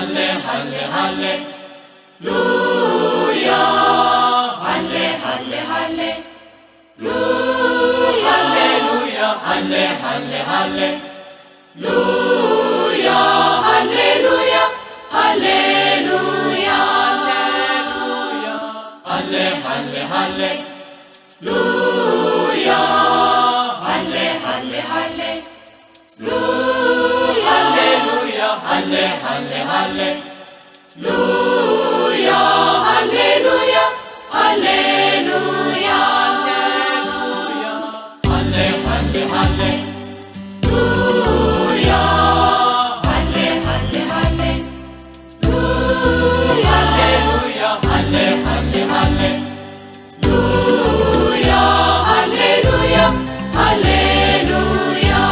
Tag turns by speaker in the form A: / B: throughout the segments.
A: هالي هالي هالي لويا هالي هالي هالي لويا هاليلويا هالي هالي هالي لويا هاليلويا هاليلويا هالي هالي هالي لويا هالي هالي هالي لويا هاليلويا هالي هالي هالي لويا هاليلويا هاليلويا هالي هالي هالي لويا هالي هالي هالي لويا هاليلويا هالي هالي هالي لويا هاليلويا هاليلويا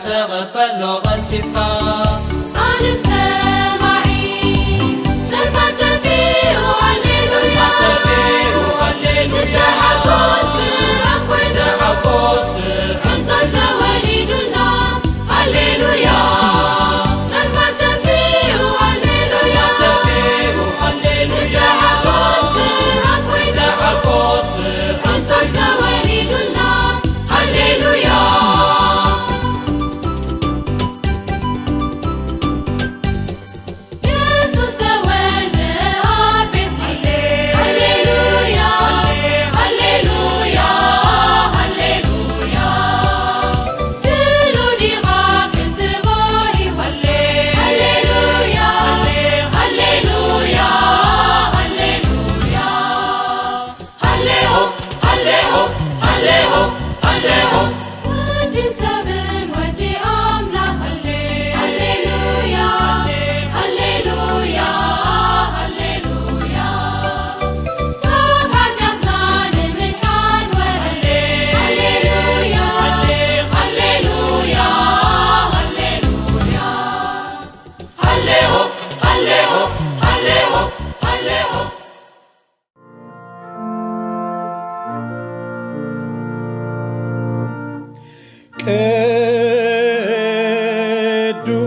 B: تغفل له انتفا
A: عالم سماعي ترمت فيه هاليلويا تحقق برحصص وليدنا هاليلويا ترمت فيه هاليلويا تحقق برحصص وليدنا هاليلويا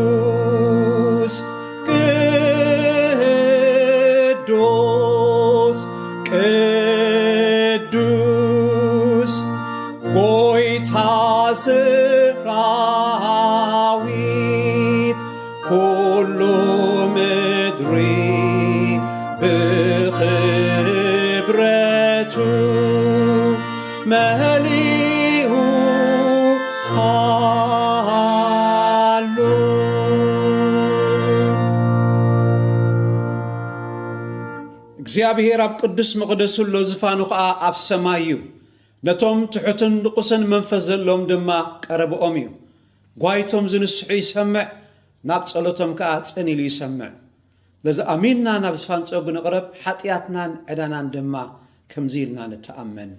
C: ቅዱስ ቅዱስ ቅዱስ ጎይታ ሰራዊት ኩሉ ምድሪ ብኽብረቱ መሊኡ አሉ። እግዚአብሔር ኣብ ቅዱስ መቕደሱ ሎ ዝፋኑ ከዓ ኣብ ሰማይ እዩ። ነቶም ትሑትን ንቁስን መንፈስ ዘለዎም ድማ ቀረብኦም እዩ። ጓይቶም ዝንስሑ ይሰምዕ፣ ናብ ጸሎቶም ከዓ ጸኒሉ ይሰምዕ። ለዚ ኣሚንና ናብ ዝፋን ጸጉ ንቕረብ፣ ሓጢኣትናን ዕዳናን ድማ ከምዚ ኢልና ንተኣመን።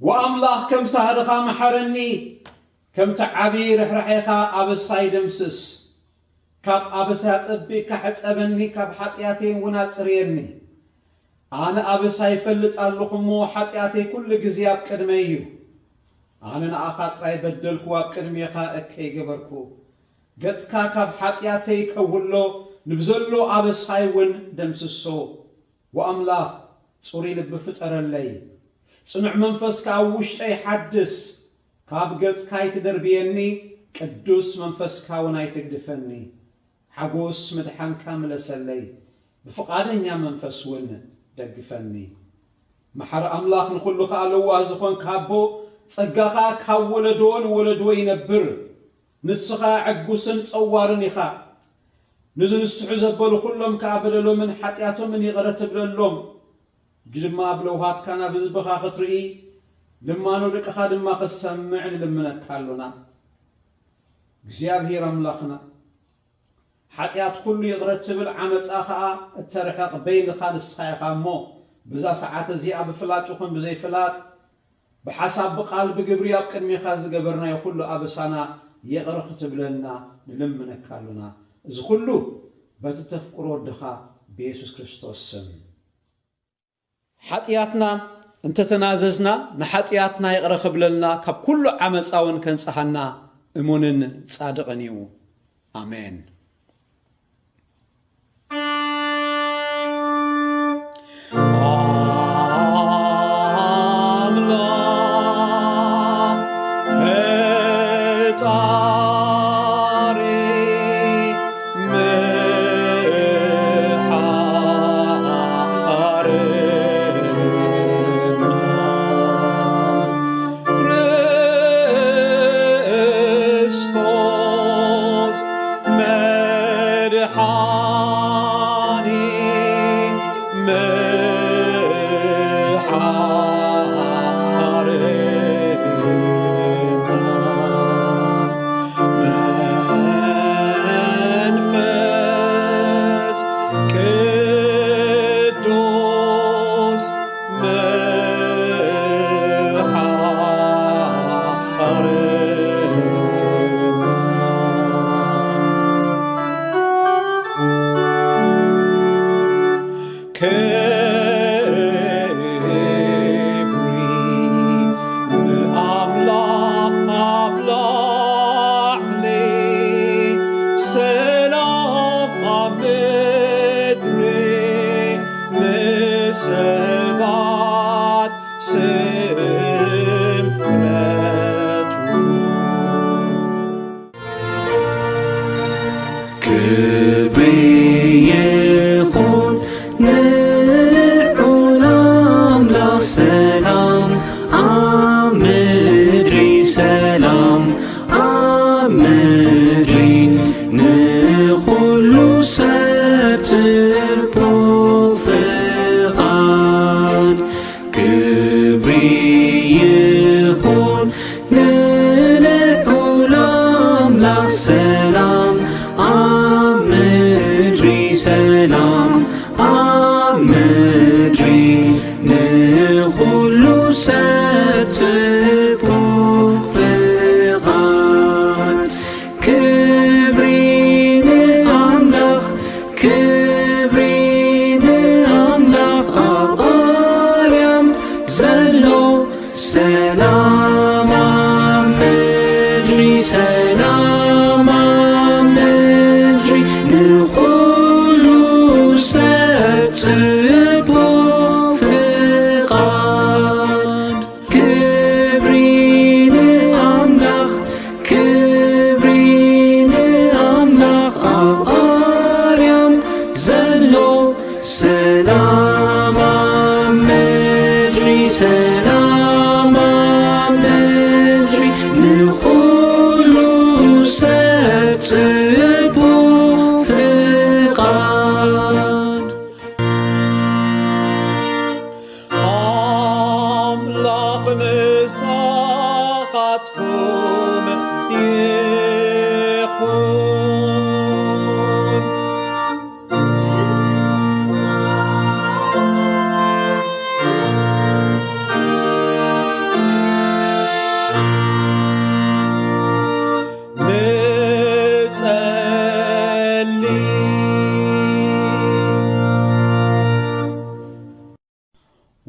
C: ወኣምላኽ ከም ሳህድኻ መሓረኒ፣ ከምቲ ዓብዪ ርሕራሕኻ ኣበሳይ ደምስስ። ካብ ኣበሳይ ኣጸቢቕካ ሕጸበኒ፣ ካብ ሓጢኣተይ እውን ኣጽርየኒ። ኣነ ኣበሳይ ይፈልጥ ኣለኹ እሞ ሓጢኣተይ ኩሉ ግዜ ኣብ ቅድመይ እዩ። ኣነ ንኣኻ ጥራይ በደልኩ፣ ኣብ ቅድሜኻ እከይ ገበርኩ። ገጽካ ካብ ሓጢኣተይ ከውሎ፣ ንብዘሎ ኣበሳይ እውን ደምስሶ። ወኣምላኽ ጽሩይ ልቢ ፍጠረለይ፣ ጽኑዕ መንፈስካ ኣብ ውሽጠይ ሓድስ። ካብ ገጽካ ይትደርብየኒ፣ ቅዱስ መንፈስካ እውን ኣይትግድፈኒ። حقوس مدحان كامل سلي بفقادنيا منفسون دقفني محر أملاخ نقول لك ألوه زخون كابو ጸጋኻ ካብ ወለዶ ይነብር ንስኻ ዕጉስን ጸዋርን ኢኻ ንዝንስሑ ዘበሉ ኩሎም ከአበለሎምን ኃጢአቶምን ይቕረ ትብለሎም ድማ ብለውሃትካ ናብ ህዝብኻ ክትርኢ ልማኖ ደቅኻ ድማ ክሰምዕ ንልምነካሉና እግዚአብሔር አምላኽና ኃጢአት ሁሉ ይቕረ ትብል ዓመፃ ከዓ እተርሕቕ በይንኻ ንስኻ ኢኻ እሞ በዛ ሰዓት እዚኣ ብፍላጥ ይኹን ብዘይፍላጥ بحسب قلب جبريل قدمي خاز جبرنا يقول له أبسانا يغرق تبلنا نلمنا كالنا إذا كله بتتفكروا الدخاء بيسوع كريستوس حتياتنا أنت تناززنا نحتياتنا يغرق بلنا كب كل عمل ساون كان صحنا إمونن صادقنيو آمين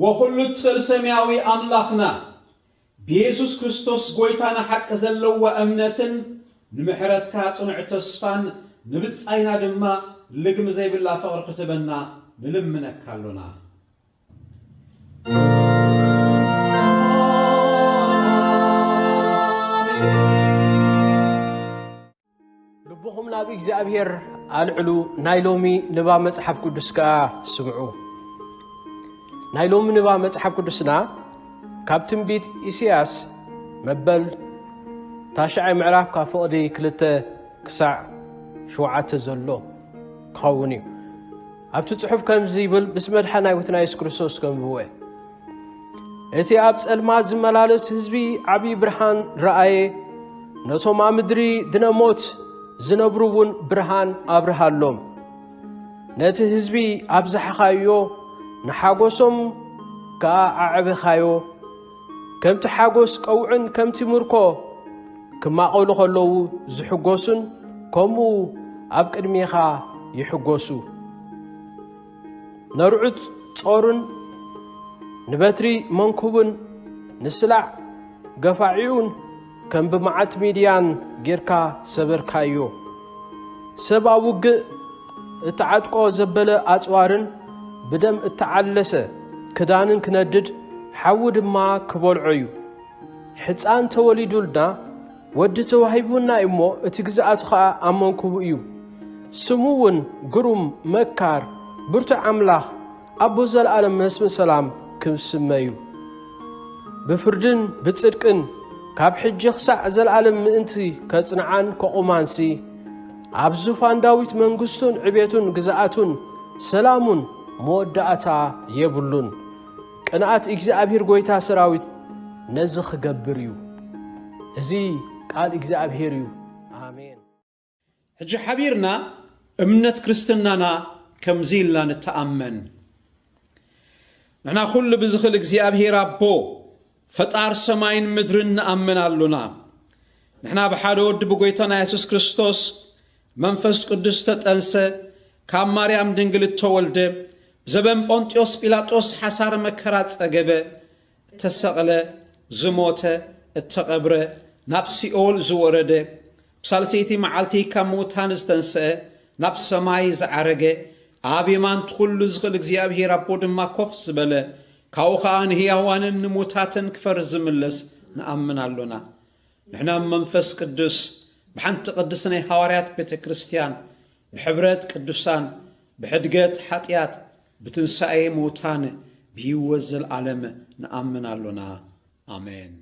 C: وكل تخل سماوي أملاخنا بيسوس كريستوس قويتانا حق زلو وأمنتن نمحرت كاتون عتصفان نبتس أينا دما لقم زي بالله فغر كتبنا نلمنا كالونا
D: إخم نبي እግዚአብሔር አልዕሉ ናይሎሚ ንባ መጽሐፍ ቅዱስ ካ ስምዑ ናይሎሚ ንባ መጽሐፍ ቅዱስና ካብ ትንቢት ኢሳይያስ መበል ታሽዓይ ምዕራፍ ካብ ፍቕዲ 2 ክሳዕ 7 ዘሎ ክኸውን እዩ ኣብቲ ጽሑፍ ከምዚ ይብል ብስመ መድኃኒትና ኢየሱስ ክርስቶስ ከምብወ እቲ ኣብ ጸልማት ዝመላለስ ህዝቢ ዓብዪ ብርሃን ረአየ ነቶም ኣብ ምድሪ ድነሞት ዝነብሩውን ብርሃን ኣብርሃሎም ነቲ ህዝቢ ኣብዝሓኻዮ ንሓጎሶም ከኣዕብኻዮ ከምቲ ሓጎስ ቀውዕን ከምቲ ምርኮ ክማቐሉ ከለዉ ዝሕጎሱን ከምኡ ኣብ ቅድሚኻ ይሕጎሱ ነርዑት ጾርን ንበትሪ መንኩብን ንስላዕ ገፋዒውን ከም ብመዓት ሚድያን ጌርካ ሰበርካዮ ሰብ ኣብ ውግእ እተዓጥቆ ዘበለ ኣጽዋርን ብደም እተዓለሰ ክዳንን ክነድድ ሓዊ ድማ ክበልዖ እዩ ሕፃን ተወሊዱልና ወዲ ተዋሂቡና እሞ እቲ ግዝኣቱ ኸዓ ኣብ መንኩቡ እዩ ስሙ እውን ግሩም መካር ብርቱዕ ኣምላኽ ኣቦ ዘለኣለም መስፍን ሰላም ክስመዩ ብፍርድን ብጽድቅን ካብ ሕጂ ክሳዕ ዘለኣለም ምእንቲ ከጽንዓን ከቑማንሲ ኣብ ዙፋን ዳዊት መንግሥቱን ዕቤቱን ግዝኣቱን ሰላሙን መወዳእታ የብሉን ቅንኣት እግዚአብሔር ጐይታ ሰራዊት ነዚ ክገብር እዩ እዚ ቃል እግዚአብሔር እዩ አሜን
C: ሕጂ ሓቢርና እምነት ክርስትናና ከምዚ ኢልና ንተኣመን ንሕና ኩሉ ብዝኽእል እግዚአብሔር ኣቦ ፈጣር ሰማይን ምድርን ንኣምን ኣሉና ንሕና ብሓደ ወዲ ብጎይታና ኢየሱስ ክርስቶስ መንፈስ ቅዱስ ተጠንሰ ካብ ማርያም ድንግል ተወልደ ዘበን ጶንጢዮስ ጲላጦስ ሓሳር መከራ ጸገበ እተሰቕለ ዝሞተ እተቐብረ ናብ ሲኦል ዝወረደ ብሳልሰይቲ መዓልቲ ካብ ሙታን ዝተንስአ ናብ ሰማይ ዝዓረገ ኣብ የማንት ኩሉ ዝኽእል እግዚአብሔር ኣቦ ድማ ኮፍ ዝበለ ካብኡ ኸዓ ንህያዋንን ንሙታትን ክፈር ዝምለስ ንኣምን ኣሎና ንሕና መንፈስ ቅዱስ ብሓንቲ ቅድስ ናይ ሐዋርያት ቤተ ክርስቲያን ብሕብረት ቅዱሳን ብሕድገት ኃጢአት ብትንሣኤ ሙታን ብህይወት ዘለዓለም ንኣምን ኣሎና ኣሜን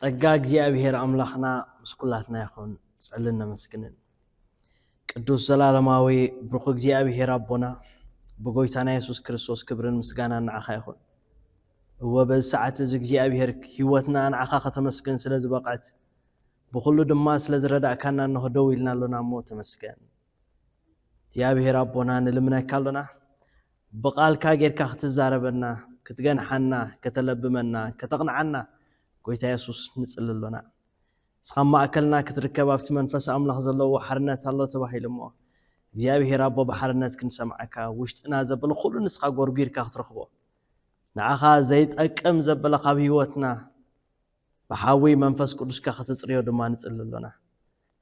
E: ጸጋ እግዚአብሔር አምላኽና ምስኩላትና ይኹን ጸልልና መስግንን ቅዱስ ዘላለማዊ ብሩኽ እግዚአብሔር አቦና በጎይታና ኢየሱስ ክርስቶስ ክብርን ምስጋና ንዓኻ ይኹን ወበሰዓት እዚ እግዚአብሔር ህይወትና ንዓኻ ከተመስገን ስለ ዝበቃት በሁሉ ድማ ስለ ዝረዳእካና ንህደው ኢልና ኣለና ሞ ተመስገን እግዚአብሔር አቦና ንልምነካለና በቃልካ ጌርካ ክትዛረበና ክትገንሐና ከተለብመና ከተቅንዓና ጎይታ ኢየሱስ ንጽልሎና ስኻማ አከልና ክትርከብ ኣብቲ መንፈስ አምላኽ ዘለዎ ሓርነት ኣሎ ተባሂልሞ እግዚአብሔር አቦ በሓርነት ክንሰምዓካ ውሽጥና ዘበለ ኩሉ ንስኻ ጎርጊርካ ክትረኽቦ ንዓኻ ዘይጠቅም ዘበለ ካብ ህይወትና በሓዊ መንፈስ ቅዱስካ ክትጽርዮ ድማ ንጽልሎና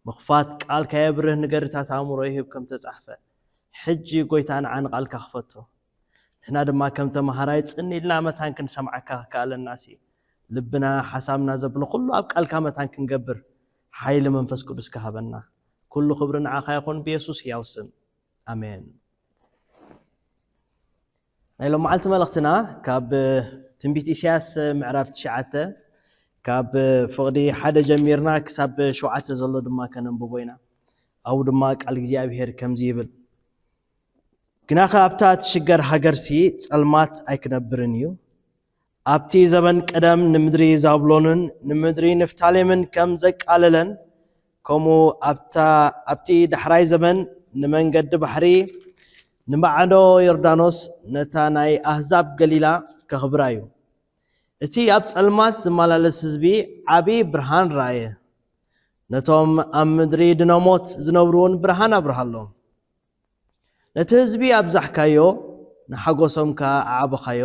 E: መኽፋት ቃልካ የብርህ ንገርታት አእምሮ ይህብ ከም ተጻሕፈ ሕጂ ጎይታ ንዓን ቃልካ ክፈቶ ንሕና ድማ ከም ተማሃራይ ጽኒልና መታን ክንሰምዓካ ካለናሲ ልብና ሓሳብና ዘብለ ኩሉ ኣብ ቃልካ መታን ክንገብር ሓይሊ መንፈስ ቅዱስ ከሃበና ኩሉ ክብሪ ንዓኻ ይኹን ብኢየሱስ ሕያው ስም አሜን ናይሎ መዓልቲ መልእኽትና ካብ ትንቢት ኢሳያስ ምዕራፍ 9 ካብ ፍቕዲ 1 ጀሚርና ክሳብ 7 ዘሎ ድማ ከነንብቦ ኢና ኣው ድማ ቃል እግዚአብሔር ከምዚ ይብል ግናኸ ኣብታ ትሽገር ሃገርሲ ጸልማት ኣይክነብርን እዩ ኣብቲ ዘበን ቀደም ንምድሪ ዛብሎንን ንምድሪ ንፍታሌምን ከም ዘቃለለን ከምኡ ኣብቲ ዳሕራይ ዘመን ንመንገዲ ባሕሪ ንማዕዶ ዮርዳኖስ ነታ ናይ ኣህዛብ ገሊላ ከኽብራ እዩ እቲ ኣብ ጸልማት ዝመላለስ ህዝቢ ዓቢ ብርሃን ረአየ ነቶም ኣብ ምድሪ ድነሞት ዝነብሩን ብርሃን ኣብርሃሎም ነቲ ህዝቢ ኣብዛሕካዮ ንሓጎሶምካ ኣዓበኻዮ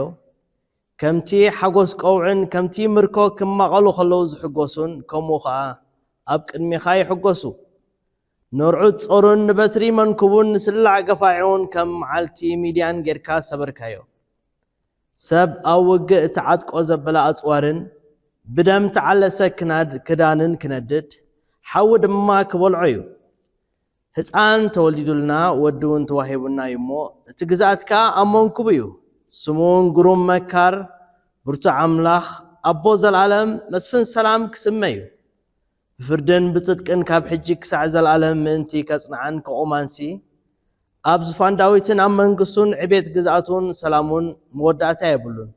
E: ከምቲ ሓጎስ ቀውዕን ከምቲ ምርኮ ክማቐሉ ከለዉ ዝሕጎሱን ከምኡ ከዓ ኣብ ቅድሚኻ ይሕጎሱ ንርዑት ጾሩን ንበትሪ መንኩቡን ንስላዕ ገፋዒውን ከም መዓልቲ ሚድያን ጌርካ ሰበርካዮ ሰብ ኣብ ውግእ ተዓጥቆ ዘበላ ኣጽዋርን ብደም ተዓለሰ ክዳንን ክነድድ ሓዊ ድማ ክበልዖ እዩ ህፃን ተወሊዱልና ወድውን ተዋሂቡና እሞ እቲ ግዛእትካ ኣብ መንኩብ እዩ ስሙን ግሩም መካር ብርቱዕ አምላኽ አቦ ዘላለም መስፍን ሰላም ክስመ እዩ ብፍርድን ብጽድቅን ካብ ሕጂ ክሳዕ ዘላለም ምእንቲ ከጽንዓን ከቆማንሲ ኣብ ዙፋን ዳዊትን ኣብ መንግስቱን ዕቤት ግዛእቱን ሰላሙን መወዳእታ የብሉን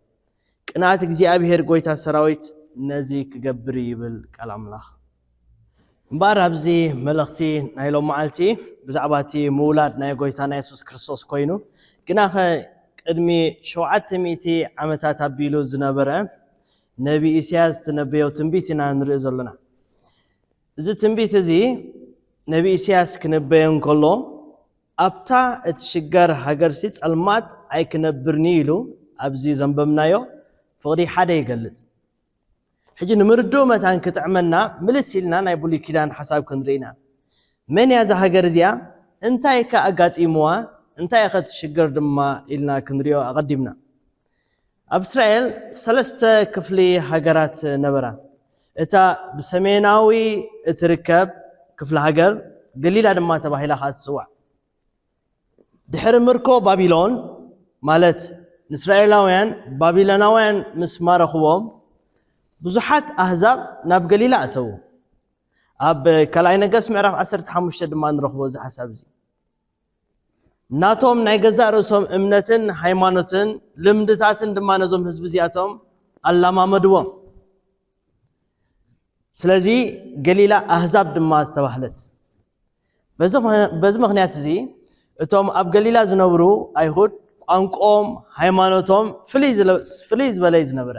E: ቅንዓት እግዚአብሔር ጎይታ ሰራዊት ነዚ ክገብር ይብል ቃል አምላኽ እምበር ኣብዚ መልእኽቲ ናይሎም መዓልቲ ብዛዕባቲ ምውላድ ናይ ጎይታና ኢየሱስ ክርስቶስ ኮይኑ ግናኸ ቅድሚ 700 ዓመታት ኣቢሉ ዝነበረ ነቢ ኢሳያስ ተነበዮ ትንቢት ኢና ንርኢ ዘለና እዚ ትንቢት እዚ ነቢ ኢሳያስ ክነበዮ እንከሎ ኣብታ እትሽገር ሃገርሲ ጸልማት ኣይክነብርኒ ኢሉ ኣብዚ ዘንበብናዮ ፍቕዲ 1 ይገልጽ ሕጂ ንምርዶ መታን ክትዕመና ምልስ ኢልና ናይ ብሉይ ኪዳን ሓሳብ ክንርኢና መን እያ እዛ ሃገር እዚኣ እንታይ ከ ኣጋጢምዋ እንታይ ክትሽገር ድማ ኢልና ክንሪኦ ኣቀዲምና ኣብ እስራኤል 3 ክፍሊ ሃገራት ነበራ እታ ብሰሜናዊ እትርከብ ክፍሊ ሃገር ገሊላ ድማ ተባሂላ ትጽዋዕ ድሕሪ ምርኮ ባቢሎን ማለት ንእስራኤላውያን ባቢሎናውያን ምስ ማረኽዎም ብዙሓት ኣህዛብ ናብ ገሊላ ኣተው ኣብ ካልኣይ ነገሥት ምዕራፍ 15 ድማ ንረኽቦ እዚ ሓሳብ እዚ ናቶም ናይ ገዛ ርእሶም እምነትን ሃይማኖትን ልምድታትን ድማ ነዞም ህዝቢ እዚኣቶም ኣላማመድዎም ስለዚ ገሊላ ኣህዛብ ድማ ዝተባህለት በዚ ምኽንያት እዚ እቶም ኣብ ገሊላ ዝነብሩ ኣይሁድ ቋንቋኦም ሃይማኖቶም ፍልይ ዝበለ ዝነበረ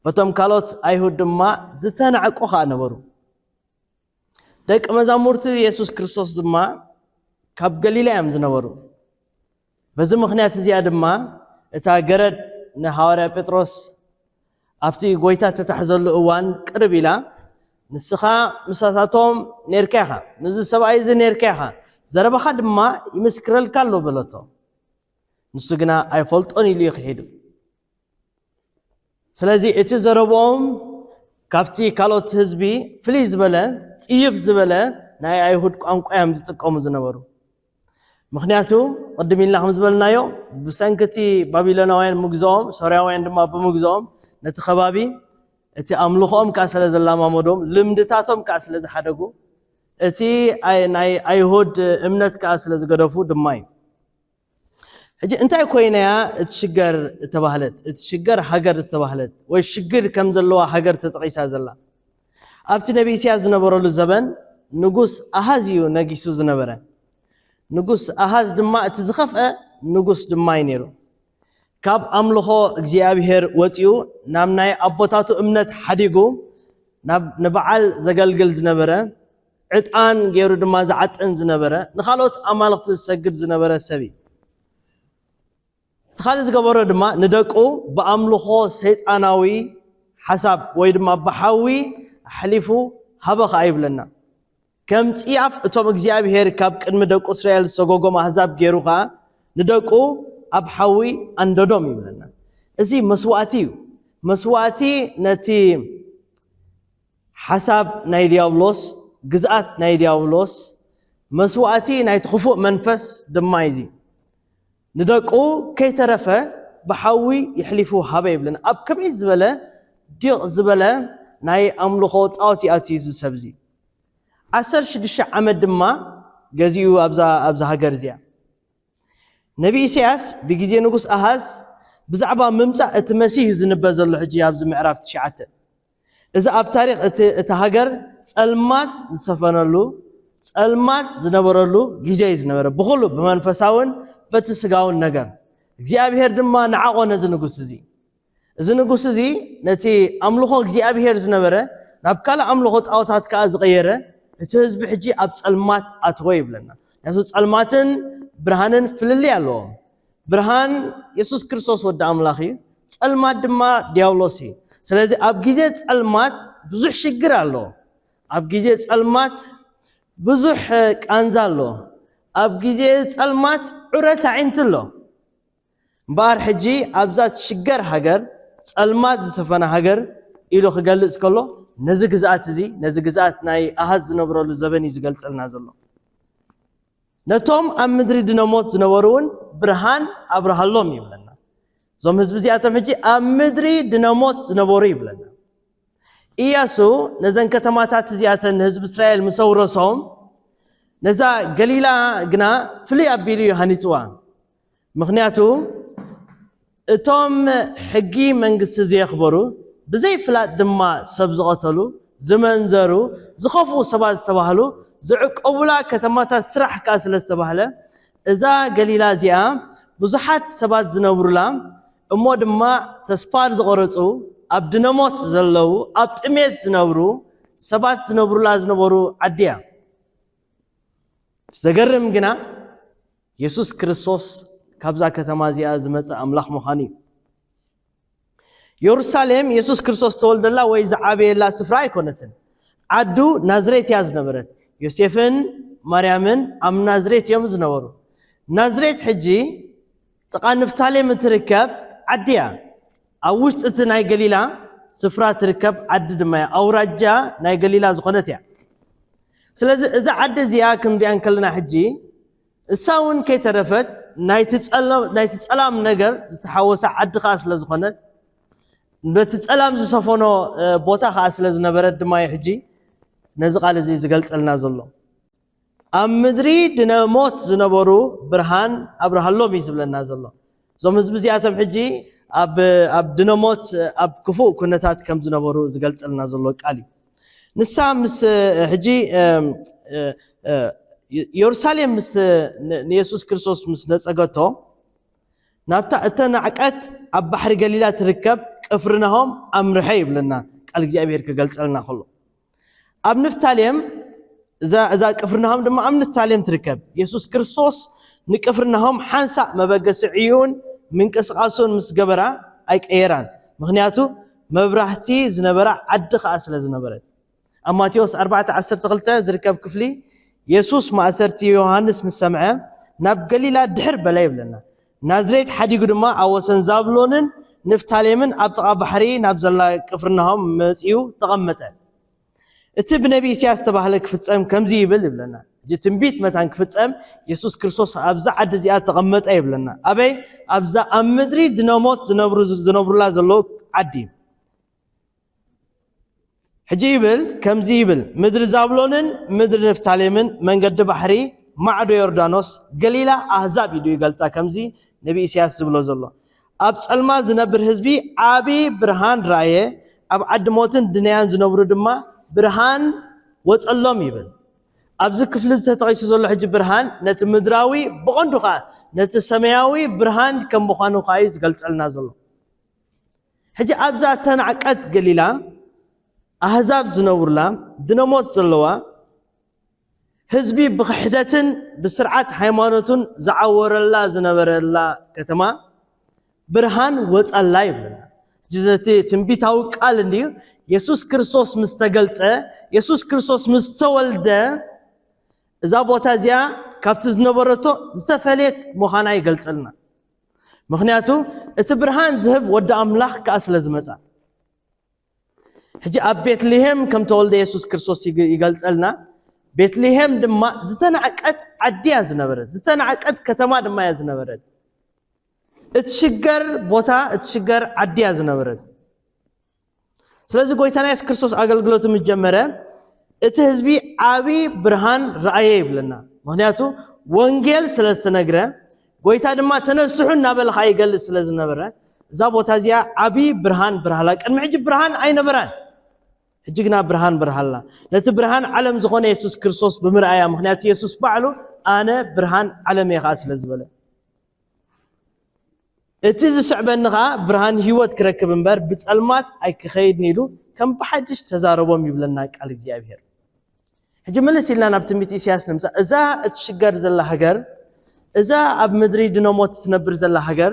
E: በቶም ካልኦት ኣይሁድ ድማ ዝተናዕቁ ከዓ ነበሩ ደቂ መዛሙርቲ ኢየሱስ ክርስቶስ ድማ ካብ ገሊላ እዮም ዝነበሩ በዚ ምኽንያት እዚኣ ድማ እታ ገረድ ንሐዋርያ ጴጥሮስ ኣብቲ ጎይታ ተታሕዘሉ እዋን ቅርብ ኢላ ንስኻ ምሳታቶም ነርካ ኢኻ ምዝ ሰብኣይ እዚ ነርካ ኢኻ ዘረባኻ ድማ ይምስክረልካ ኣሎ በለቶ ንሱ ግና ኣይፈልጦን ኢሉ ይኽሄዱ ስለዚ እቲ ዘረቦም ካብቲ ካልኦት ህዝቢ ፍልይ ዝበለ ጽይፍ ዝበለ ናይ ኣይሁድ ቋንቋ እዮም ዝጥቀሙ ዝነበሩ ምክንያቱ ቅድም ኢልና ከም ዝበልናዮ ብሰንከቲ ባቢሎናውያን ምግዞም ሶርያውያን ድማ ብምግዞም ነቲ ከባቢ እቲ ኣምልኾም ካ ስለ ዘላማመዶም ልምድታቶም ካ ስለ ዝሓደጉ እቲ ናይ ኣይሁድ እምነት ካ ስለ ዝገደፉ ድማ እዩ ሕጂ እንታይ ኮይናያ እትሽገር ተባህለት እትሽገር ሃገር ተባህለት ወይ ሽግር ከም ዘለዋ ሃገር ተጠቂሳ ዘላ ኣብቲ ነብይ ኢሳያስ ዝነበረሉ ዘበን ንጉስ ኣሃዝ እዩ ነጊሱ ዝነበረ ንጉስ ኣሃዝ ድማ እቲ ዝኸፍአ ንጉስ ድማ ይነሩ ካብ ኣምልኾ እግዚአብሔር ወፂኡ ናብ ናይ ኣቦታቱ እምነት ሓዲጉ ናብ ንበዓል ዘገልግል ዝነበረ ዕጣን ገይሩ ድማ ዝዓጥን ዝነበረ ንኻልኦት ኣማልኽቲ ዝሰግድ ዝነበረ ሰብ ትኻሊ ዝገበሮ ድማ ንደቁ በኣምልኾ ሰይጣናዊ ሓሳብ ወይ ድማ በሓዊ ኣሕሊፉ ሃበኸ ኣይብለና ከም ጽያፍ እቶም እግዚአብሔር ካብ ቅድሚ ደቁ እስራኤል ሰጎጎም ኣሕዛብ ገይሩ ኸዓ ንደቁ ኣብ ሓዊ አንደዶም ይብለና እዚ መስዋዕቲ እዩ መስዋዕቲ ነቲ ሓሳብ ናይ ዲያብሎስ ግዝኣት ናይ ዲያብሎስ መስዋዕቲ ናይ ትኽፉእ መንፈስ ድማ እዚ ንደቁ ከይተረፈ በሓዊ ይሕሊፉ ሃበ ይብለና ኣብ ከመይ ዝበለ ዲቕ ዝበለ ናይ ኣምልኾ ጣዖት ይኣትዩ ሰብዚ 16 ዓመት ድማ ገዚኡ ኣብዛ ሃገር እዚኣ ነቢ ኢሳያስ ብግዜ ንጉስ ኣሃዝ ብዛዕባ ምምጻእ እቲ መሲህ ዝንበ ዘሎ ሕጂ ኣብዚ ምዕራፍ 9 እዚ ኣብ ታሪኽ እቲ ሃገር ጸልማት ዝሰፈነሉ ጸልማት ዝነበረሉ ግዜ ዝነበረ ብኹሉ ብመንፈሳውን በቲ ስጋውን ነገር እግዚአብሔር ድማ ንዓቆ ነዚ ንጉስ እዚ ንጉስ እዚ ነቲ ኣምልኾ እግዚአብሔር ዝነበረ ናብ ካልእ ኣምልኾ ጣዖታት ከዓ ዝቀየረ እቲ ህዝቢ ሕጂ ኣብ ጸልማት ኣትወ ይብለና ነሱ ጸልማትን ብርሃንን ፍልሊ ኣለዎ ብርሃን ኢየሱስ ክርስቶስ ወዲ ኣምላኽ እዩ ጸልማት ድማ ዲያብሎስ እዩ ስለዚ ኣብ ግዜ ጸልማት ብዙሕ ሽግር ኣሎ ኣብ ግዜ ጸልማት ብዙሕ ቃንዛ ኣሎ ኣብ ግዜ ጸልማት ዑረት ዓይንቲ ኣሎ እምበር ሕጂ ኣብዛት ሽገር ሃገር ጸልማት ዝሰፈነ ሃገር ኢሉ ክገልጽ ከሎ ነዚ ግዝኣት እዚ ነዚ ግዝኣት ናይ ኣሃዝ ዝነበረሉ ዘበን እዩ ዝገልጸልና ዘሎ ነቶም ኣብ ምድሪ ድነሞት ዝነበሩን ብርሃን ኣብርሃሎም ይብለና ዞም ህዝቢ እዚኣቶም ሕጂ ኣብ ምድሪ ድነሞት ዝነበሩ ይብለና ኢያሱ ነዘን ከተማታት እዚኣተን ህዝቢ እስራኤል ምስ ኣውረሶም ነዛ ገሊላ ግና ፍሉይ ኣቢሉ እዩ ሃኒፅዋ ምክንያቱ እቶም ሕጊ መንግስቲ ዘየኽበሩ ብዘይፍላጥ ድማ ሰብ ዝቐተሉ ዝመንዘሩ ዝኸፍኡ ሰባት ዝተባህሉ ዝዕቀቡላ ከተማታት ስራሕ ካ ስለ ዝተባህለ እዛ ገሊላ እዚኣ ብዙሓት ሰባት ዝነብሩላ እሞ ድማ ተስፋ ዝቆረፁ ኣብ ድነሞት ዘለው ኣብ ጥሜት ዝነብሩ ሰባት ዝነብሩላ ዝነበሩ ዓዲያ ዘገርም ግና ኢየሱስ ክርስቶስ ካብዛ ከተማ እዚኣ ዝመፀ ኣምላኽ ምዃኑ እዩ ኢየሩሳሌም ኢየሱስ ክርስቶስ ተወልደላ ወይ ዝዓበየላ ስፍራ ኣይኮነትን ዓዱ ናዝሬት እያ ዝነበረት ዮሴፍን ማርያምን ኣብ ናዝሬት እዮም ዝነበሩ ናዝሬት ሕጂ ጥቃ ንፍታሌም ትርከብ ዓዲ እያ ኣብ ውሽጢ እቲ ናይ ገሊላ ስፍራ ትርከብ ዓዲ ድማ እያ ኣውራጃ ናይ ገሊላ ዝኾነት እያ ስለዚ እዛ ዓዲ እዚኣ ክንሪኣን ከለና ሕጂ እሳ እውን ከይተረፈት ናይቲ ጸላም ነገር ዝተሓወሰ ዓዲ ኸዓ ስለ ዝኾነት በቲ ጸላም ዝሰፈኖ ቦታ ኸዓ ስለ ዝነበረት ድማ ሕጂ ነዚ ቃል እዚ ዝገልጸልና ዘሎ ኣብ ምድሪ ድነሞት ዝነበሩ ብርሃን ኣብርሃሎም እዩ ዝብለና ዘሎ እዞም ህዝቢ እዚኣቶም ሕጂ ኣብ ድነሞት ኣብ ክፉእ ኩነታት ከም ዝነበሩ ዝገልጸልና ዘሎ ቃል እዩ ንሳ ምስ ሕጂ ኢየሩሳሌም ምስ ንኢየሱስ ክርስቶስ ምስ ነፀገቶ ናብታ እተን ዓቀት ኣብ ባሕሪ ገሊላ ትርከብ ቅፍርናሆም ኣምርሐ ይብለና ቃል እግዚአብሔር ክገልጸልና ከሎ ኣብ ንፍታሌም እዛ ቅፍርናሆም ድማ ኣብ ንፍታሌም ትርከብ ኢየሱስ ክርስቶስ ንቅፍርናሆም ሓንሳእ መበገሲ ዕዩን ምንቅስቃሱን ምስ ገበራ ኣይቀየራን ምክንያቱ መብራህቲ ዝነበራ ዓዲ ኸዓ ስለ ዝነበረት ኣብ ማቴዎስ 4:12 ዝርከብ ክፍሊ ኢየሱስ ማእሰርቲ ዮሐንስ ምስ ሰምዐ ናብ ገሊላ ድሕር በላ ይብለና ናዝሬት ሓዲጉ ድማ ኣብ ወሰን ዛብሎንን ንፍታሌምን ኣብ ጥቓ ባሕሪ ናብ ዘላ ቅፍርናሆም መጺኡ ተቐመጠ እቲ ብነቢ ኢሳያስ ተባህለ ክፍጸም ከምዚ ይብል ይብለና እጂ ትንቢት መታን ክፍጸም ኢየሱስ ክርስቶስ ኣብዛ ዓዲ እዚኣ ተቐመጠ ይብለና ኣበይ ኣብዛ ኣብ ምድሪ ድነሞት ዝነብሩላ ዘሎ ዓዲ ሕጂ ይብል ከምዚ ይብል ምድሪ ዛብሎንን ምድሪ ንፍታሌምን መንገዲ ባሕሪ ማዕዶ ዮርዳኖስ ገሊላ ኣህዛብ ኢሉ ይገልጻ ከምዚ ነቢ ኢሳያስ ዝብሎ ዘሎ ኣብ ጸልማ ዝነብር ህዝቢ ዓቢ ብርሃን ራእየ ኣብ ዓዲ ሞትን ድንያን ዝነብሩ ድማ ብርሃን ወጸሎም ይብል ኣብዚ ክፍሊ ዝተጠቂሱ ዘሎ ሕጂ ብርሃን ነቲ ምድራዊ ብቐንዱ ኸዓ ነቲ ሰማያዊ ብርሃን ከም ምዃኑ ኸዓ እዩ ዝገልጸልና ዘሎ ሕጂ ኣብዛ ተናዕቀት ገሊላ ኣህዛብ ዝነብሩላ ድነሞት ዘለዋ ህዝቢ ብክሕደትን ብስርዓት ሃይማኖትን ዝዓወረላ ዝነበረላ ከተማ ብርሃን ወጸላ ይብለና ጅዘቲ ትንቢታዊ ቃል እንዲሁ ኢየሱስ ክርስቶስ ምስተገልጸ ኢየሱስ ክርስቶስ ምስተወልደ እዛ ቦታ እዚኣ ካብቲ ዝነበረቶ ዝተፈለየት ምዃና ይገልጸልና ምክንያቱ እቲ ብርሃን ዝህብ ወዲ ኣምላኽ ከዓ ስለ ዝመጻ ሕጂ ኣብ ቤትልሄም ከም ተወልደ ኢየሱስ ክርስቶስ ይገልጸልና ቤትልሄም ድማ ዝተናዕቀት ዓዲያ ዝነበረት ዝተናዕቀት ከተማ ድማ እያ ዝነበረት እትሽገር ቦታ እትሽገር ዓዲያ ዝነበረት ስለዚ ጎይታና ኢየሱስ ክርስቶስ ኣገልግሎቱ ምጀመረ እቲ ህዝቢ ዓቢ ብርሃን ረአየ ይብለና ምክንያቱ ወንጌል ስለ ዝተነግረ ጎይታ ድማ ተነስሑ እናበልኻ ይገልጽ ስለ ዝነበረ እዛ ቦታ እዚኣ ዓቢ ብርሃን ብርሃላ ቅድሚ ሕጂ ብርሃን ኣይነበራን ሕጂ ግና ብርሃን ብርሃላ ነቲ ብርሃን ዓለም ዝኾነ ኢየሱስ ክርስቶስ ብምርኣያ ምክንያቱ ኢየሱስ ባዕሉ ኣነ ብርሃን ዓለም እየ ከዓ ስለ ዝበለ እቲ ዝስዕበኒ ከዓ ብርሃን ህይወት ክረክብ እምበር ብጸልማት ኣይክኸይድን ኢሉ ከም ብሓድሽ ተዛረቦም ይብለና ቃል እግዚኣብሔር ሕጂ መለስ ኢልና ናብ ትንቢት ኢሳያስ ንምፃእ እዛ እትሽገር ዘላ ሃገር እዛ ኣብ ምድሪ ድነሞት ትነብር ዘላ ሃገር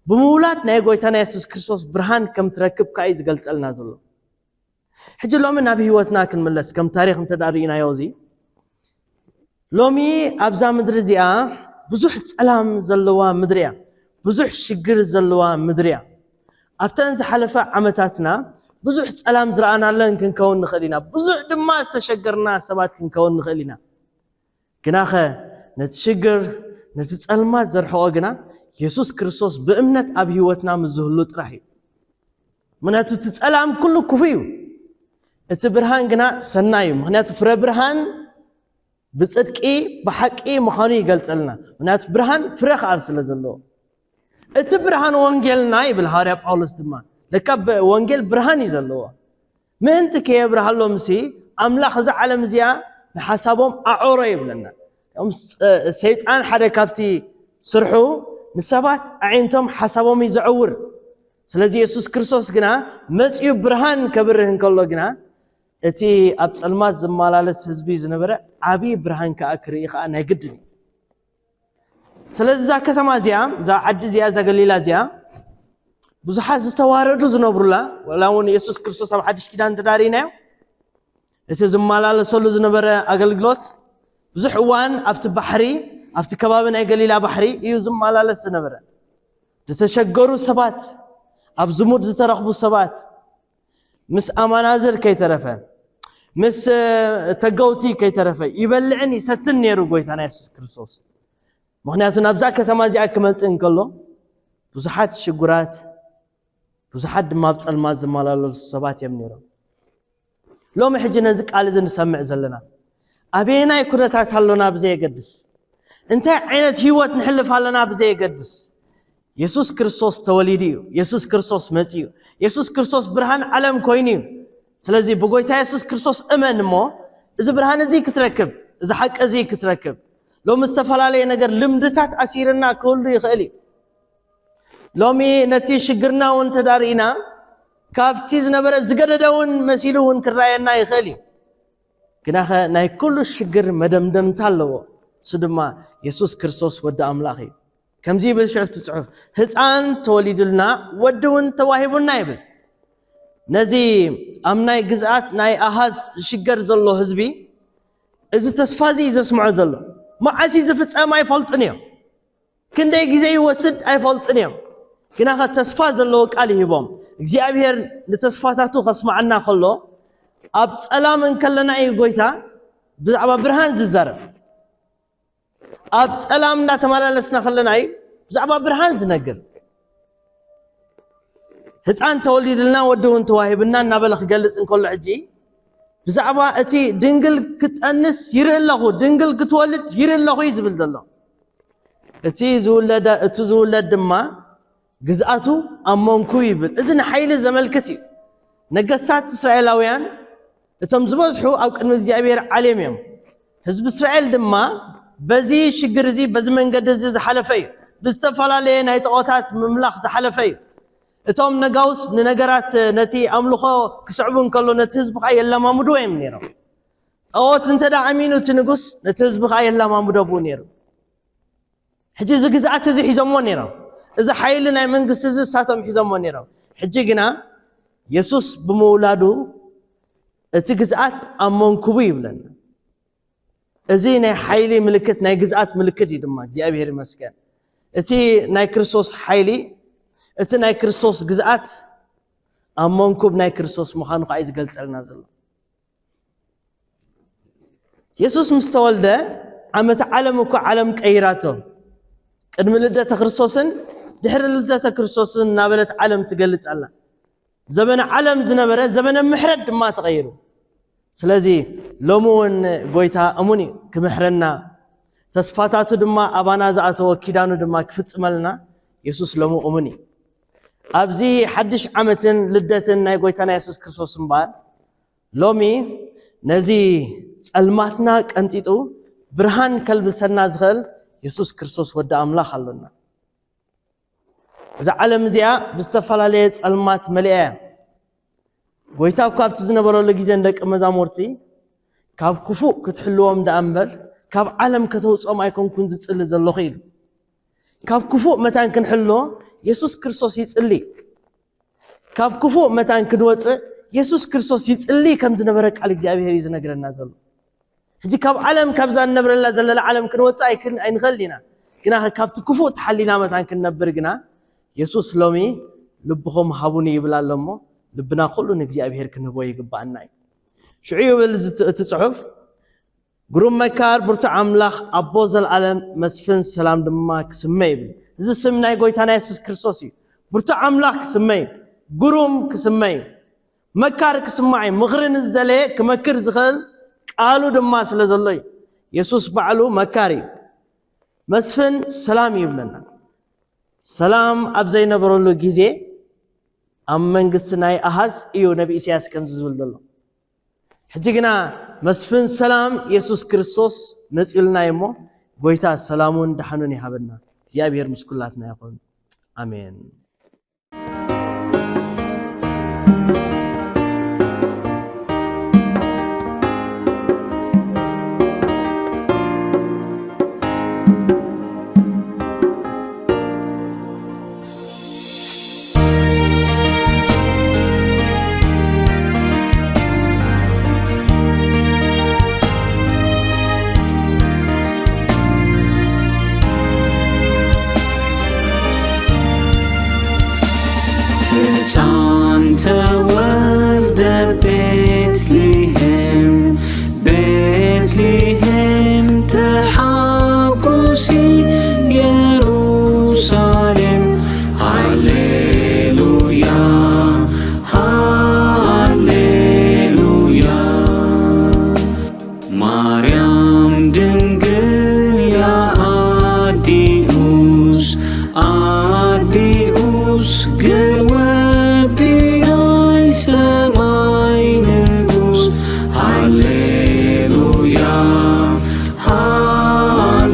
E: ብምውላት ናይ ጎይታና ኢየሱስ ክርስቶስ ብርሃን ከም ትረክብ ከዓ እዩ ዝገልጸልና ዘሎ ሕጂ ሎሚ ናብ ህይወትና ክንመለስ ከም ታሪክ እንተዳሪእናዮ እዚ ሎሚ ኣብዛ ምድሪ እዚኣ ብዙሕ ጸላም ዘለዋ ምድሪ እያ ብዙሕ ሽግር ዘለዋ ምድሪ እያ ኣብተን ዝሓለፈ ዓመታትና ብዙሕ ጸላም ዝረኣናለን ክንከውን ንኽእል ኢና ብዙሕ ድማ ዝተሸገርና ሰባት ክንከውን ንኽእል ኢና ግናኸ ነቲ ሽግር ነቲ ጸልማት ዘርሕቆ ግና ኢየሱስ ክርስቶስ ብእምነት ኣብ ህይወትና ምዝህሉ ጥራሕ እዩ ምክንያቱ እቲ ጸላም ኩሉ ክፉ እዩ እቲ ብርሃን ግና ሰናይ እዩ ምክንያቱ ፍረ ብርሃን ብጽድቂ ብሓቂ ምዃኑ ይገልጸልና ምክንያቱ ብርሃን ፍረ ከዓ ስለ ዘለዎ እቲ ብርሃን ወንጌልና ይብል ሐዋርያ ጳውሎስ ድማ ለካ ወንጌል ብርሃን እዩ ዘለዎ ምእንቲ ከየብርሃሎም ሲ ኣምላኽ እዚ ዓለም እዚኣ ንሓሳቦም ኣዖሮ ይብለና ሰይጣን ሓደ ካብቲ ስርሑ ንሰባት ኣዒንቶም ሓሳቦም ይዘዕውር ስለዚ ኢየሱስ ክርስቶስ ግና መጽኡ ብርሃን ከብርህ እንከሎ ግና እቲ ኣብ ጸልማት ዝመላለስ ህዝቢ ዝነበረ ዓቢ ብርሃን ከዓ ክርኢ ከዓ ናይ ግድን ስለዚ እዛ ከተማ እዚኣ እዛ ዓዲ እዚኣ እዛ ገሊላ እዚኣ ብዙሓት ዝተዋረዱ ዝነብሩላ ወላ እውን ኢየሱስ ክርስቶስ ኣብ ሓድሽ ኪዳን ተዳሪናዮ እቲ ዝመላለሰሉ ዝነበረ ኣገልግሎት ብዙሕ እዋን ኣብቲ ባሕሪ ኣብቲ ከባቢ ናይ ገሊላ ባሕሪ እዩ ዝመላለስ ዝነበረ ዝተሸገሩ ሰባት ኣብ ዝሙድ ዝተረኽቡ ሰባት ምስ ኣማናዝር ከይተረፈ ምስ ተገውቲ ከይተረፈ ይበልዕን ይሰትን ነይሩ ጎይታና ኢየሱስ ክርስቶስ ምክንያቱ ናብዛ ከተማ እዚኣ ክመጽእ እንከሎ ብዙሓት ሽጉራት ብዙሓት ድማ ኣብ ጸልማት ዝመላለሱ ሰባት እዮም ነይሮም ሎሚ ሕጂ ነዚ ቃል እዚ ንሰምዕ ዘለና ኣበየናይ ኩነታት ኣለና ብዘየገድስ እንታይ ዓይነት ህይወት ንሕልፍ ኣለና ብዘየገድስ ኢየሱስ ክርስቶስ ተወሊዱ እዩ ኢየሱስ ክርስቶስ መጽኡ እዩ ኢየሱስ ክርስቶስ ብርሃን ዓለም ኮይኑ እዩ ስለዚ ብጎይታ ኢየሱስ ክርስቶስ እመን እሞ እዚ ብርሃን እዚ ክትረክብ እዚ ሓቂ እዚ ክትረክብ ሎሚ ዝተፈላለየ ነገር ልምድታት ኣሲርና ክህሉ ይኽእል እዩ ሎሚ ነቲ ሽግርና እውን ተዳሪእና ካብቲ ዝነበረ ዝገደደ እውን መሲሉ እውን ክረአየና ይኽእል እዩ ግናኸ ናይ ኩሉ ሽግር መደምደምታ ኣለዎ እሱ ድማ ኢየሱስ ክርስቶስ ወዲ ኣምላኽ እዩ ከምዚ ይብል ሽዕፍቲ ጽሑፍ ህፃን ተወሊዱልና ወዲ እውን ተዋሂቡና ይብል ነዚ ኣብ ናይ ግዝኣት ናይ ኣሃዝ ዝሽገር ዘሎ ህዝቢ እዚ ተስፋ እዚ ዘስምዖ ዘሎ መዓሲ ዝፍጸም ኣይፈልጥን እዮም ክንደይ ግዜ ይወስድ ኣይፈልጥን እዮም ግናኸ ተስፋ ዘለዎ ቃል ይሂቦም እግዚኣብሔር ንተስፋታቱ ከስማዓና ከሎ ኣብ ጸላም እንከለና እዩ ጎይታ ብዛዕባ ብርሃን ዝዛረብ ኣብ ጸላም እንዳተመላለስና ከለና እዩ ብዛዕባ ብርሃን ዝነግር ህፃን ተወሊድልና ወደውን ተዋሂብና እናበለ ክገልጽ እንከሎ ሕጂ ብዛዕባ እቲ ድንግል ክትጠንስ ይርአለኹ ድንግል ክትወልድ ይርአለኹ ይዝብል ዘሎ እቲ ዝውለድ ድማ ግዝኣቱ ኣመንኩ ይብል እዚ ንሓይሊ ዘመልክት እዩ ነገስታት እስራኤላውያን እቶም ዝበዝሑ ኣብ ቅድሚ እግዚአብሔር ዓለም እዮም ህዝቢ እስራኤል ድማ በዚ ሽግር እዚ በዚ መንገዲ እዚ ዝሓለፈ እዩ ብዝተፈላለየ ናይ ጣዖታት ምምላኽ ዝሓለፈ እዩ እቶም ነጋውስ ንነገራት ነቲ ኣምልኾ ክስዕቡ እንከሎ ነቲ ህዝቢ ከዓ የለማምዱ እዮም ነይሮም ጣዖት እንተዳ ኣሚኑ እቲ ንጉስ ነቲ ህዝቢ ከዓ የለማምዶ ብኡ ነይሩ ሕጂ እዚ ግዝኣት እዚ ሒዞሞ ነይሮም እዚ ሓይሊ ናይ መንግስቲ እዚ ሳቶም ሒዞሞ ነይሮም ሕጂ ግና ኢየሱስ ብምውላዱ እቲ ግዝኣት ኣመንኩቡ ይብለና እዚ ናይ ሓይሊ ምልክት ናይ ግዝኣት ምልክት እዩ ድማ እግዚአብሔር ይመስገን እቲ ናይ ክርስቶስ ሓይሊ እቲ ናይ ክርስቶስ ግዝኣት ኣመንኩብ ናይ ክርስቶስ ምዃኑ ከዓ ዝገልጸልና ዘሎ ኢየሱስ ምስ ተወልደ ዓመተ ዓለም እኮ ዓለም ቀይራቶ ቅድሚ ልደተ ክርስቶስን ድሕሪ ልደተ ክርስቶስን ናበለት ዓለም ትገልጽ ኣላ ዘመነ ዓለም ዝነበረ ዘመነ ምሕረት ድማ ተቀይሩ ስለዚ ሎሙ እውን ጎይታ እሙን ክምሕረና ተስፋታቱ ድማ ኣባና ዝኣተወ ኪዳኑ ድማ ክፍጽመልና ኢየሱስ ሎሙ እሙን ኣብዚ ሓድሽ ዓመትን ልደትን ናይ ጎይታና ኢየሱስ ክርስቶስ እምበር ሎሚ ነዚ ጸልማትና ቀንጢጡ ብርሃን ከልብሰና ዝኽእል ኢየሱስ ክርስቶስ ወዲ ኣምላኽ ኣሎና እዚ ዓለም እዚኣ ብዝተፈላለየ ጸልማት መሊኣ ጎይታ ካብቲ ዝነበረሉ ግዜ ደቂ መዛሙርቲ ካብ ክፉእ ክትሕልዎም ዳእምበር ካብ ዓለም ከተውጾም ኣይኮንኩን ዝጽሊ ዘለኹ ኢሉ ካብ ክፉእ መታን ክንሕሎ ኢየሱስ ክርስቶስ ይጽሊ ካብ ክፉእ መታን ክንወጽእ ኢየሱስ ክርስቶስ ይጽሊ ከም ዝነበረ ቃል እግዚአብሔር እዩ ዝነግረና ዘሎ ሕጂ ካብ ዓለም ካብዛ ንነብረላ ዘለና ዓለም ክንወጽእ ኣይንኽእልና ግና ካብቲ ክፉእ ተሓሊና መታን ክንነብር ግና ኢየሱስ ሎሚ ልብኹም ሃቡኒ ይብል ኣሎ እሞ ልብና ኩሉ ንእግዚአብሔር ክንህቦ ይግባአና እዩ ሽዑ ይብል እቲ ጽሑፍ ግሩም መካር ብርቱ ኣምላኽ ኣቦ ዘለዓለም መስፍን ሰላም ድማ ክስመ ይብል እዚ ስም ናይ ጎይታና ኢየሱስ ክርስቶስ እዩ ብርቱ ኣምላኽ ክስመ ግሩም ክስመ መካር ክስማዕ ምኽርን ዝደለየ ክመክር ዝኽእል ቃሉ ድማ ስለ ዘሎ እዩ ኢየሱስ በዕሉ መካር እዩ መስፍን ሰላም ይብለና ሰላም ኣብ ዘይነበረሉ ግዜ ኣብ መንግስቲ ናይ ኣሃዝ እዩ ነቢ ኢሳያስ ከም ዝብል ዘሎ ሕጂ ግና መስፍን ሰላም ኢየሱስ ክርስቶስ መጽኡልና እሞ ጎይታ ሰላሙን ድሓኑን ይሃበና እግዚአብሔር ምስ ኩላትና ይኹን አሜን
F: Bethlehem تحققي يروشاليم هاليلويا هاليلويا مريم دنجل يا أديوس أديوس قلوتي أي سماي نغوس هاليلويا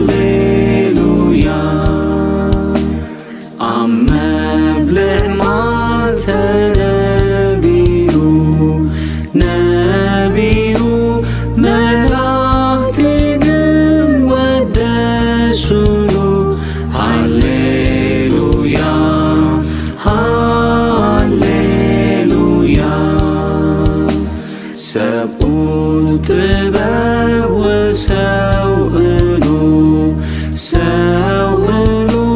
F: هاليلويا أمبلع ما تنبيرو نبيرو ملاختي قم ودسولو هاليلويا هاليلويا سبوت طباب وسوئلو سوئلو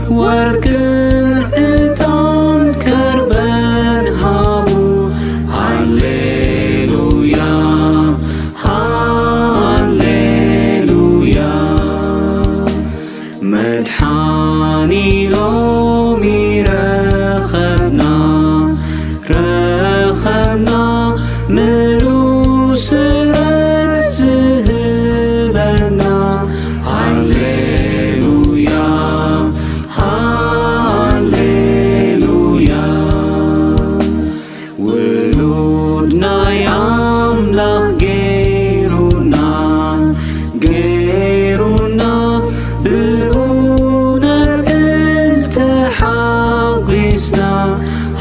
F: ورق عطان كربان هابو هاليلويا هاليلويا مدحاني لومي رخبنا ረኸብና ምሉስረት ዝህበና ሃሌሉያ ሃሌሉያ ውሉድና የአምላክ ጌሩና ጌሩና ብኡነር እልተሓጒስና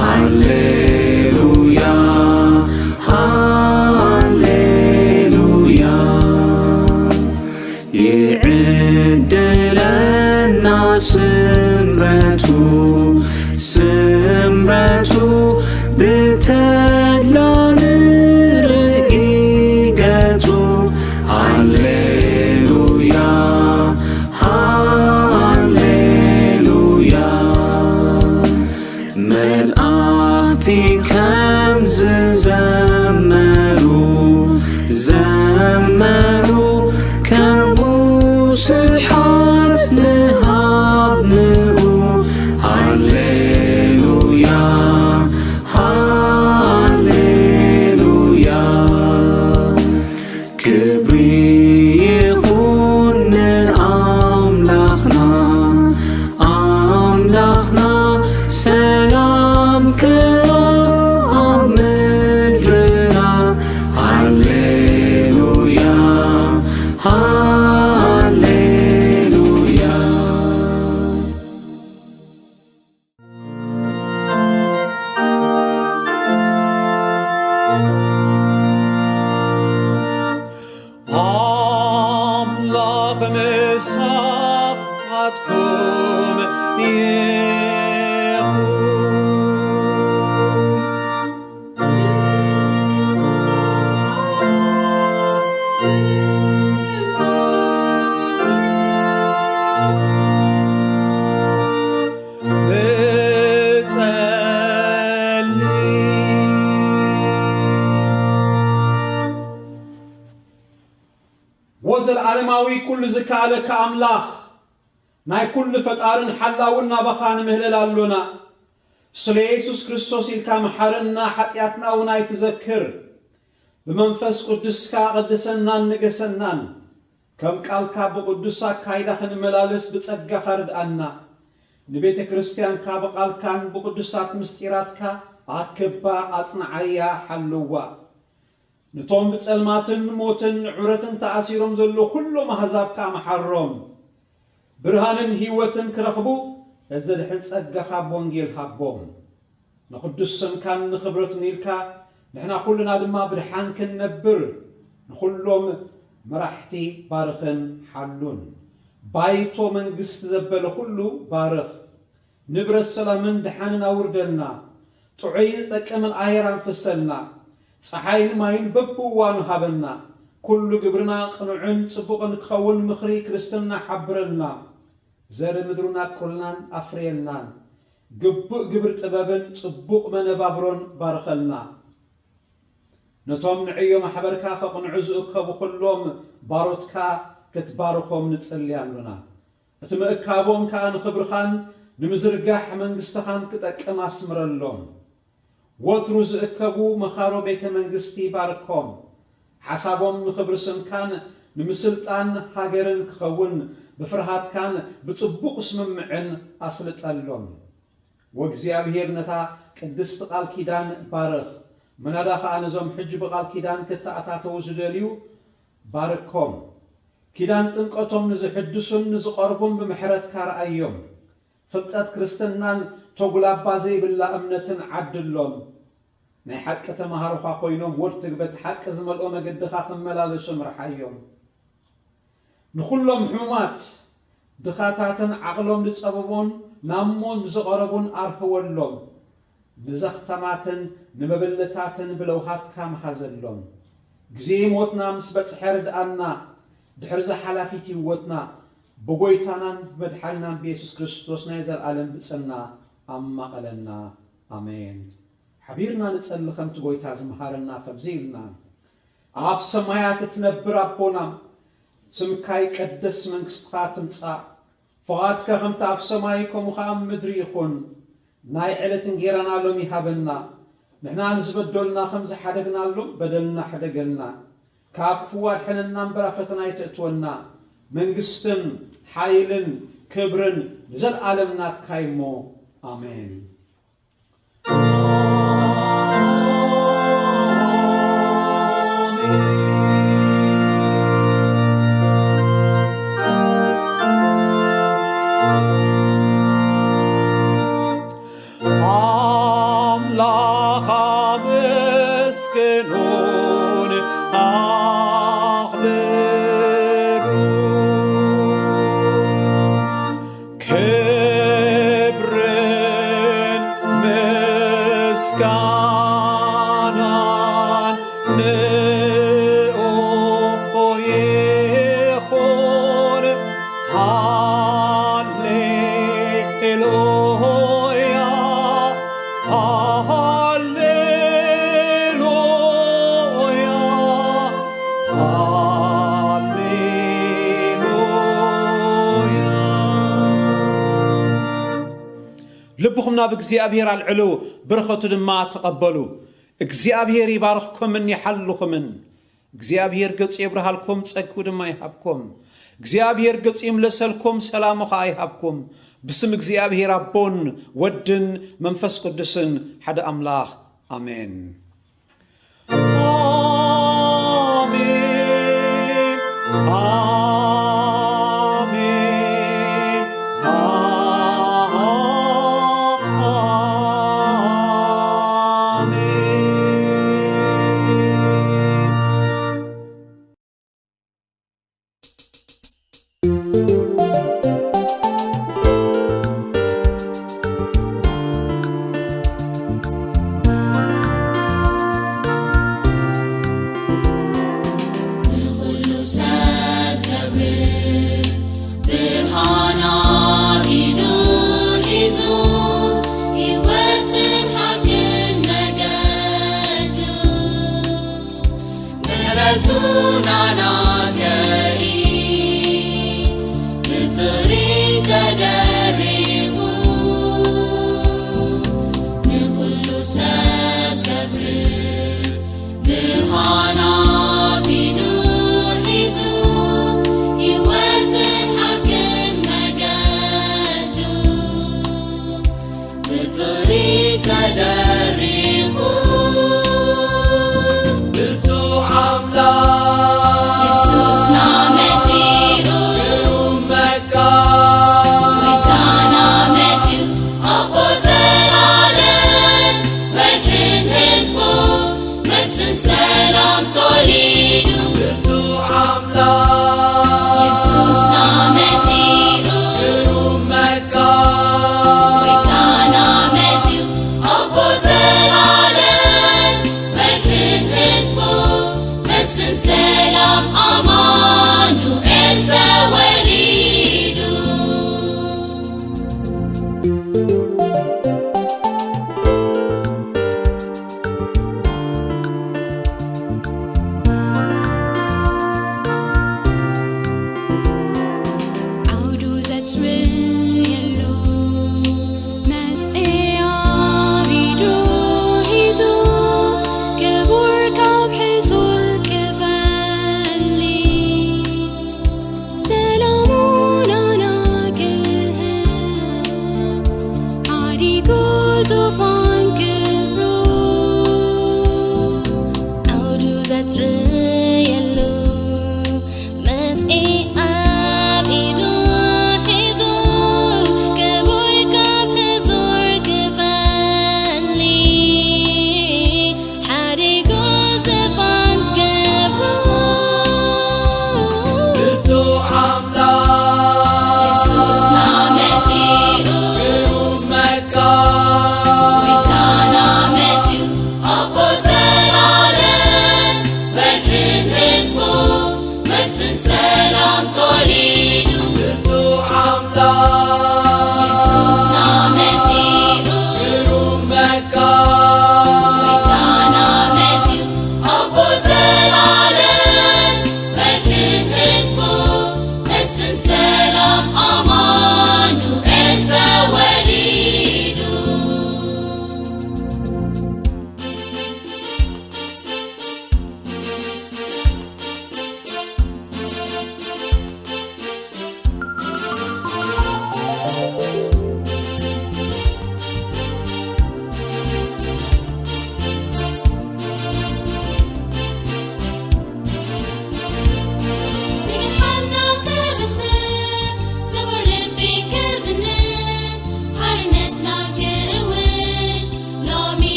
F: ሃሌሉያ ሃሌሉያ ይዕድለና ስምረቱ ስምረቱ ብተድላ ንርኢ ገጹ ሃሌሉያ ሃሌሉያ መላእኽቲ ከም ዝዘመሩ ዘመሩ ከምኡ ስብሓት ንሃብንኡ ሃሌሉያ ሃሌሉያ ክብሪ ይኹን ንኣምላኽና ኣምላኽና ሰላም ከኣብ ምድርና ሃሌሉያ ሃሌሉያ
C: አምላኽ ንስሓትኩም ይኹን። ወዘለዓለማዊ ኩሉ ዝካለካ ኣምላኽ ናይ ኩሉ ፈጣርን ሓላውን ናባኻ ንምህለል ኣሎና ስለ ኢየሱስ ክርስቶስ ኢልካ መሓረና ሓጢኣትና እውን ኣይትዘክር ብመንፈስ ቅዱስካ ቅድሰናን ንገሰናን ከም ቃልካ ብቅዱስ ኣካይዳ ክንመላለስ ብጸጋኻ ርድኣና ንቤተ ክርስቲያንካ ብቃልካን ብቅዱሳት ምስጢራትካ ኣክባ ኣጽንዓያ ሓልዋ نتوم بتسلماتن موتن عرتن تأثيرهم ذلو كل مهزاب كامحرم برهانن هيوتن كرخبو هزل حنس أجخا بونجيل حبهم نخدسن كان نخبرت نيلكا نحنا كلنا لما برحان كنبر نخلهم مرحتي بارخن حلون بايتو من قست زبل كله بارخ نبر السلامن دحاننا وردنا تعيز تكمل آيران فسلنا ፀሓይን ማይን በብዋኑ ሃበና ኩሉ ግብርና ቅኑዕን ጽቡቕን ክኸውን ምኽሪ ክርስትና ሓብረልና ዘረ ምድሩና ቁልናን ኣፍርየልናን ግቡእ ግብር ጥበብን ጽቡቕ መነባብሮን ባርኸልና ነቶም ንዕዮ ማሕበርካ ከቕንዑ ዝእከቡ ኩሎም ባሮትካ ክትባርኾም ንጽልይ ኣለና እቲ ምእካቦም ከዓ ንኽብርኻን ንምዝርጋሕ መንግሥትኻን ክጠቅም ኣስምረሎም ወትሩ ዝእከቡ መኻሮ ቤተ መንግስቲ ባርኮም ሓሳቦም ንኽብር ስምካን ንምስልጣን ሃገርን ክኸውን ብፍርሃትካን ብጽቡቕ ስምምዕን ኣስልጠሎም ወእግዚአብሔር ነታ ቅድስቲ ቃል ኪዳን ባርኽ መናዳ ከዓ ነዞም ሕጂ ብቃል ኪዳን ክትኣታተው ዝደልዩ ባርኮም ኪዳን ጥምቀቶም ንዝሕድሱን ንዝቐርቡን ብምሕረትካ ረኣዮም ፍልጠት ክርስትናን ተጉላባ ዘይብላ እምነትን ዓድሎም ናይ ሓቂ ተማሃሩኻ ኮይኖም ወርት ግበት ሓቂ ዝመልኦ መገድኻ ክመላለሱ ምርሓዮም ንኹሎም ሕሙማት ድኻታትን ዓቕሎም ዝጸበቦን ናሞን ዝቐረቡን ኣርህወሎም ንዘኽተማትን ንመበለታትን ብለውሃትካ መሓዘሎም ግዜ ሞትና ምስ በጽሐ ርድኣና ድሕሪ ዝሓላፊት ህይወትና ብጎይታናን መድሓኒናን ብኢየሱስ ክርስቶስ ናይ ዘለዓለም ብጽና ኣማቐለና ኣሜን ሓቢርና ንጸሊ ከምቲ ጎይታ ዝመሃረና ከምዚ ኢልና ኣብ ሰማያት እትነብር ኣቦና ስምካ ይቀደስ መንግሥትኻ ትምጻእ ፈቓድካ ከምቲ ኣብ ሰማይ ከምኡ ከዓ ኣብ ምድሪ ይኹን ናይ ዕለት እንጀራና ሎሚ ሃበና نحنا نزبدلنا خمس حدقنا له بدلنا حدقنا كاب فواد حننا مبرافتنا يتأتونا من قستن حايلن كبرن نزل عالمنا تخيمو آمين لبخمنا بإግዚአብሔር العلو برخة ما تقبلوا እግዚአብሔር ይባርክኩምን ይሐልኹምን እግዚአብሔር ገጽ ይብርሃልኩም ጸግኩ ድማ ይሃብኩም እግዚአብሔር ገጽ ይምለሰልኩም ሰላም ይሃብኩም بسم እግዚአብሔር አቦን ወድን መንፈስ ቅዱስን ሓደ አምላኽ አሜን አሜን
A: سب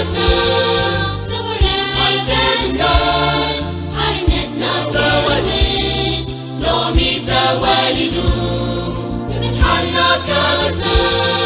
A: كوسر زبرنا كنزار حرنتنا كوش لومي توالدو بمتحنا كوسر